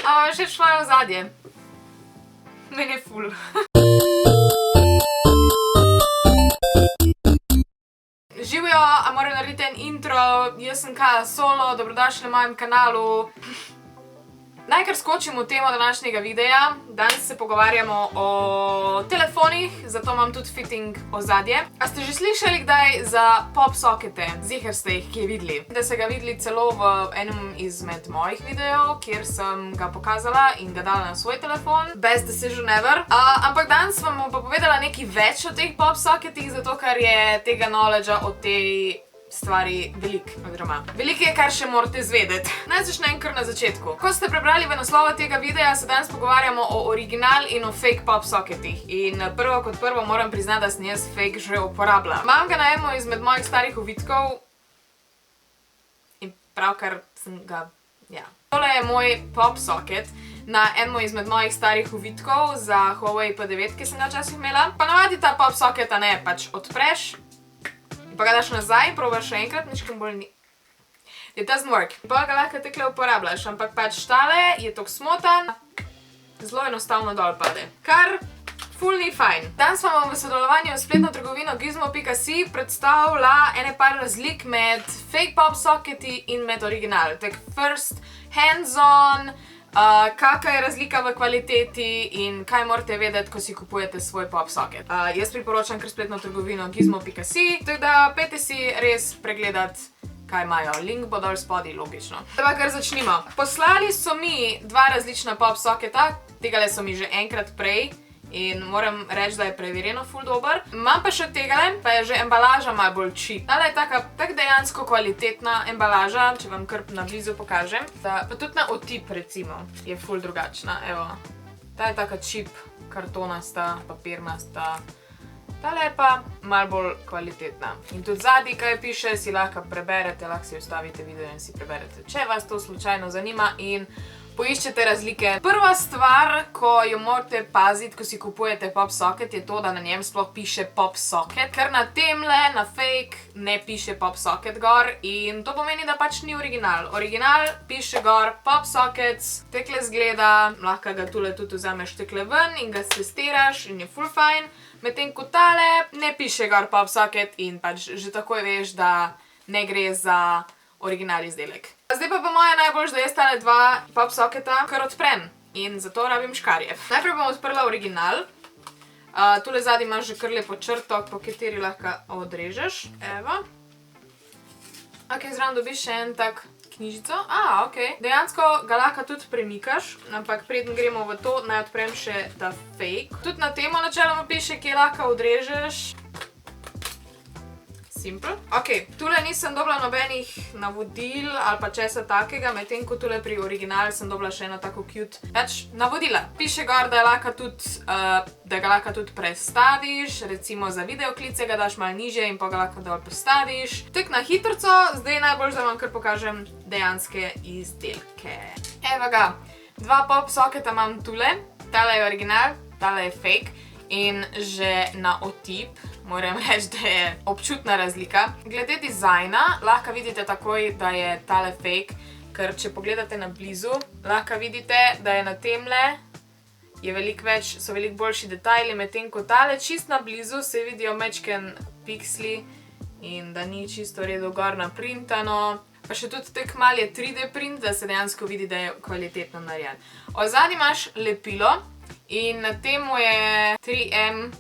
A še šlo v zadje. Meni je ful. Živjo, a moram narediti en intro, jaz sem Kaja Solo, dobrodošli na mojem kanalu. Naj kar skočim v temo današnjega videa. Danes se pogovarjamo o telefonih, zato imam tudi fitting ozadje. A ste že slišali kdaj za PopSockete? Ziher ste jih kje videli. Da ste ga videli celo v enem izmed mojih videov, kjer sem ga pokazala in ga dala na svoj telefon. Best decision ever. Ampak danes vam bom pa povedala nekaj več o teh PopSocketih, zato ker je tega knowledgea o tej stvari veliko, oziroma veliko je, kar še morate izvedeti. Naj začnem kar na začetku. Ko ste prebrali v naslovu tega videa, se danes pogovarjamo o original in o fake PopSocketih. In prvo kot prvo moram priznati, da sem jaz fake že uporabljala. Imam ga na eno izmed mojih starih ovitkov in pravkar sem ga, ja. Tole je moj PopSocket na eno izmed mojih starih ovitkov za Huawei P9, ki sem ga včasih imela. Pa navadi ta PopSocketa ne, pač odpreš, pa ga daš nazaj in probaš še enkrat, ničkim bolj ni. It doesn't work. Pa ga lahko tekle uporabljaš, ampak pač tale je tok smotan, zelo enostavno dol pade. Kar ful ni fajn. Danes vam v sodelovanju s spletno trgovino gizmo.si predstavila ene par razlik med fake PopSocketi in med original. Tak first, hands-on, kakšna je razlika v kvaliteti in kaj morate vedeti, ko si kupujete svoj PopSocket. Jaz priporočam kar spletno trgovino gizmo.si, tako da pejte si res pregledati, kaj imajo. Link bo dol spodaj, logično. Zdaj pa kar začnimo. Poslali so mi dva različna PopSocketa, tegale so mi že enkrat prej in moram reči, da je preverjeno ful dober. Imam pa še tegale, pa je že embalaža malo bolj cheap. Tale je taka tak dejansko kvalitetna embalaža, če vam kar na blizu pokažem. Pa tudi na otip, recimo, je ful drugačna, evo. Ta je taka cheap, kartonasta, papirnasta. Tale je pa malo bolj kvalitetna. In tudi zadnji, kaj piše, si lahko preberete, lahko si ustavite video in si preberete, če vas to slučajno zanima in poiščete razlike. Prva stvar, ko jo morate paziti, ko si kupujete PopSocket, je to, da na njem sploh piše PopSocket, ker na temle, na fake, ne piše PopSocket gor in to pomeni, da pač ni original. Original piše gor PopSockets, tekle zgleda, lahko ga tule tudi vzameš tekle ven in ga testiraš in je ful fajn. Medtem ko tale ne piše gor PopSocket in pač že takoj veš, da ne gre za original izdelek. Zdaj pa moja najboljš, da jaz tale dva PopSocketa kar odprem in zato rabim škarje. Najprej bom odprla original. Tule zadnji imaš že kar lepo črto, po kateri lahko odrežeš. Evo. Ok, zraven dobiš še en tak knjižico. Ok. Dejansko ga lahko tudi premikaš, ampak preden gremo v to, naj odprem še ta fake. Tudi na temo načeloma piše, kje lahko odrežeš. Simple. Ok, tule nisem dobila nobenih navodil ali pa česa takega, medtem ko tule pri original sem dobila še eno tako cute navodila. Piše gor, da ga lahko tudi prestaviš, recimo za videoklice ga daš malo nižje in pa ga lahko dol postaviš. Tak na hitrco, zdaj najbolj, da vam kar pokažem dejanske izdelke. Evo ga, dva PopSocketa imam tule, tale je original, tale je fake in že na otip moram reči, da je občutna razlika. Glede dizajna lahko vidite takoj, da je tale fake, ker če pogledate na blizu, lahko vidite, da je na temle so veliko boljši detajli, medtem ko tale čist na blizu se vidijo mečken piksli in da ni čisto redo gor naprintano. Pa še tudi tak mal je 3D print, da se dejansko vidi, da je kvalitetno narejen. Ozadnji imaš lepilo in na temu je 3M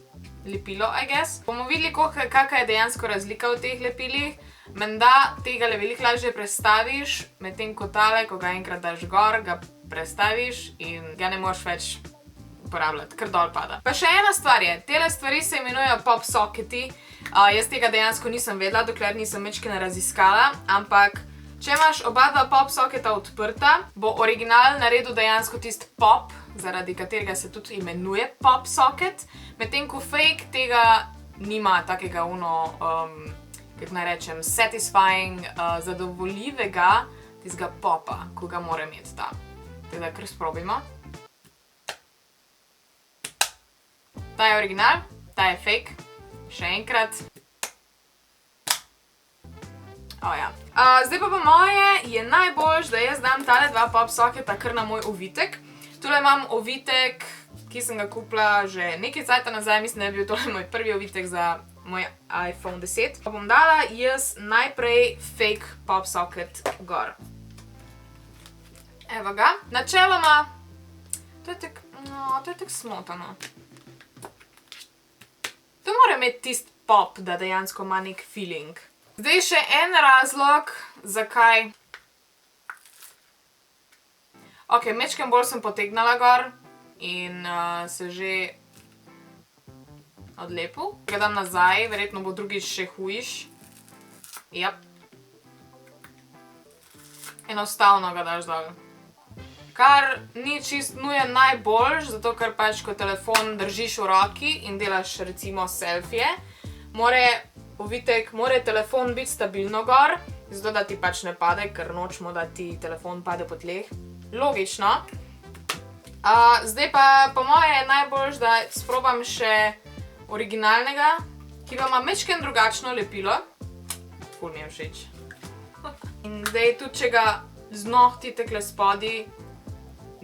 lepilo, I guess. Bomo videli, kakšna je dejansko razlika v teh lepilih. Menda tega veliko lažje prestaviš, medtem ko tale, ko ga enkrat daš gor, ga prestaviš in ga ne moreš več uporabljati, ker dol pada. Pa še ena stvar je, tele stvari se imenujejo PopSocketi. Jaz tega dejansko nisem vedela, dokler nisem mečkeno raziskala, ampak če imaš oba dva PopSocketa odprta, bo original naredil dejansko tist pop, zaradi katerega se tudi imenuje PopSocket, medtem ko fake tega nima takega kako naj rečem, satisfying, zadovoljivega tistega popa, ko ga mora imeti ta. Teda kar sprobimo. Ta je original, ta je fake. Še enkrat. Ja. Zdaj pa po moje je najboljš, da jaz dam tale dva pop socketa kar na moj ovitek. Tule imam ovitek, ki sem ga kupila že nekaj cajta nazaj, mislim, da je bil tole moj prvi ovitek za moj iPhone 10. Pa bom dala jaz najprej fake pop socket gor. Evo ga. Načeloma, to je tak smotano. To mora imeti tist pop, da dejansko ima nek feeling. Zdaj še en razlog, zakaj. Ok, mečkem bolj sem potegnala gor in se že odlepil. Ga dam nazaj, verjetno bo drugič še hujš. Jap. Enostavno ga daš dol. Kar ni čist nujen najboljš, zato ker pač, ko telefon držiš v roki in delaš recimo selfije, mora telefon biti stabilno gor, zato da ti pač ne pade, ker nočemo, da ti telefon pade po tleh. Logično. Zdaj pa po moje je najboljš, da sprobam še originalnega, ki pa ima mečken drugačno lepilo. Ful mi je všeč. In zdaj tudi, če ga znohti tekle spodi,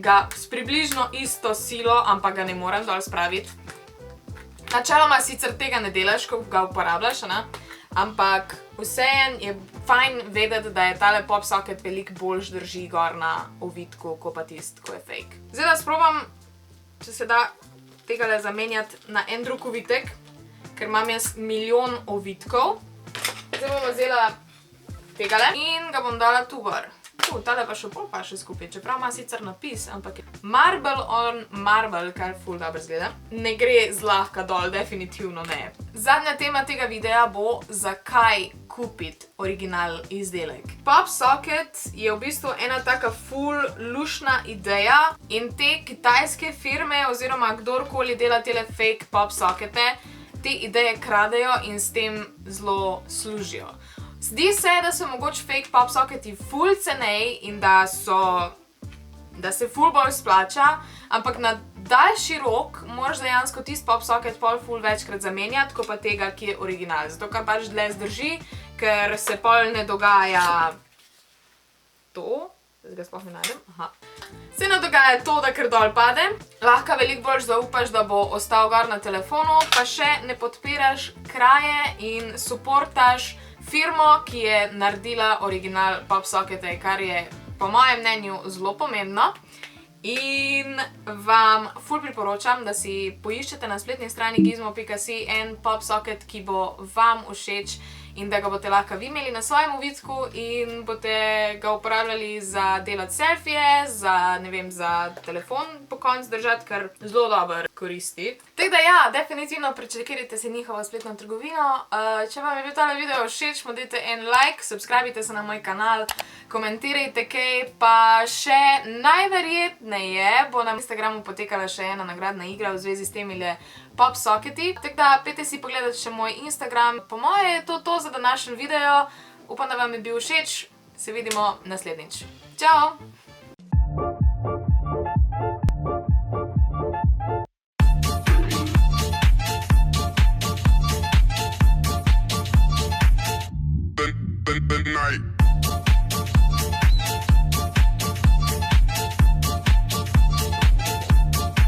ga s približno isto silo, ampak ga ne morem dol spraviti. Načeloma sicer tega ne delaš, ko ga uporabljaš, ampak vseeno je fajn vedeti, da je tale pop socket veliko boljš drži gor na ovitku, kot pa tist, ko je fake. Zdaj da sprobam, če se da tegale zamenjati na en drug ovitek, ker imam jaz milijon ovitkov. Zdaj bom vzela tegale in ga bom dala tu gor. Tale pa še bolj pa še skupaj, čeprav ima sicer napis, ampak je marble on marble, kar ful dobro zgleda. Ne gre zlahka dol, definitivno ne. Zadnja tema tega videa bo, zakaj kupiti original izdelek. Pop socket je v bistvu ena taka ful lušna ideja in te kitajske firme oziroma kdorkoli dela tele fake pop sockete, te ideje kradejo in s tem zelo služijo. Zdi se, da so mogoče fake pop socketi ful cenej in da se ful bolj splača, ampak na daljši rok moraš dejansko tist pop socket pol ful večkrat zamenjati, kot pa tega, ki je original. Zato ker pač dlje zdrži, ker se pol ne dogaja to. Zdaj ga sploh ne najdem. Se ne dogaja to, da ker dol pade. Lahko veliko bolj zaupaš, da bo ostal gor na telefonu, pa še ne podpiraš kraje in suportaš firmo, ki je naredila original pop sockete, kar je po mojem mnenju zelo pomembno. In vam ful priporočam, da si poiščete na spletni strani gizmo.si en pop socket, ki bo vam všeč in da ga boste lahko vi imeli na svojem ovitku in boste ga uporabljali za delati selfije, za, ne vem, za telefon po koncu držati, kar zelo dobro koristi. Tako da ja, definitivno prečekirajte si njihovo spletno trgovino. Če vam je bil tale video všeč, mu dajte en like, subscribite se na moj kanal, komentirajte kaj, pa še najverjetneje bo na Instagramu potekala še ena nagradna igra v zvezi s temile pop socketi. Tako da pejte si pogledati še moj Instagram. Po moje je to za današnji video. Upam, da vam je bil všeč. Se vidimo naslednjič. Čau!